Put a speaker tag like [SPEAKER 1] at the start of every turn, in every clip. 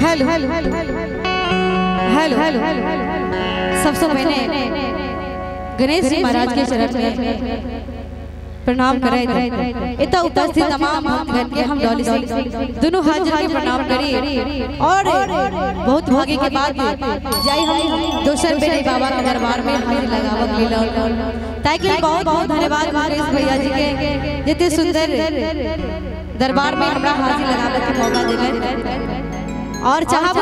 [SPEAKER 1] Hello hello hello सबसे पहले गणेश जी महाराज के चरण में प्रणाम करे इतना उपस्थित तमाम भक्तगण के हम डॉली से दोनों हाथ जोड़ के प्रणाम करी और बहुत भाग्य के बाद जाई हम दोसर बेरे बाबा के दरबार में हाजिर लगावक लीला ताकि बहुत बहुत धन्यवाद गणेश भैया जी के जितने सुंदर दरबार में हमरा हाजिर लगावे के मौका दिले और चाहब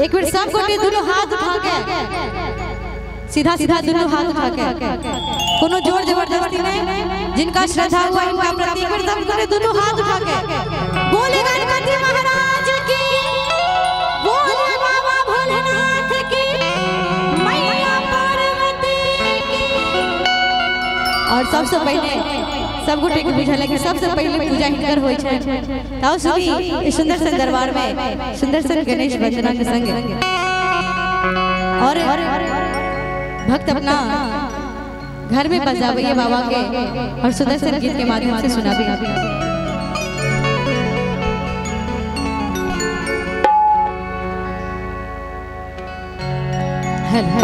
[SPEAKER 1] एक बार सब कोई दोनों हाथ उठा के सीधा सीधा दोनों हाथ उठा के कोनो जोर जबरदस्ती नहीं जिनका श्रद्धा हुआ इनका प्रति एक बार सब कोई दोनों हाथ उठा के बोले गणपति महाराज की बोले बाबा भोलेनाथ की मैया पार्वती की। और सबसे पहले सब गोटे के बुझल कि सबसे पहले पूजा हिनकर होय छै ताऊ सभी सुंदर सन दरबार में सुंदर सन गणेश वंदना के संग और भक्त अपना घर में बजावे बाबा के और सुंदर सन गीत के माध्यम से सुनावे। हेलो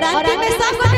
[SPEAKER 1] और अंतिम में सब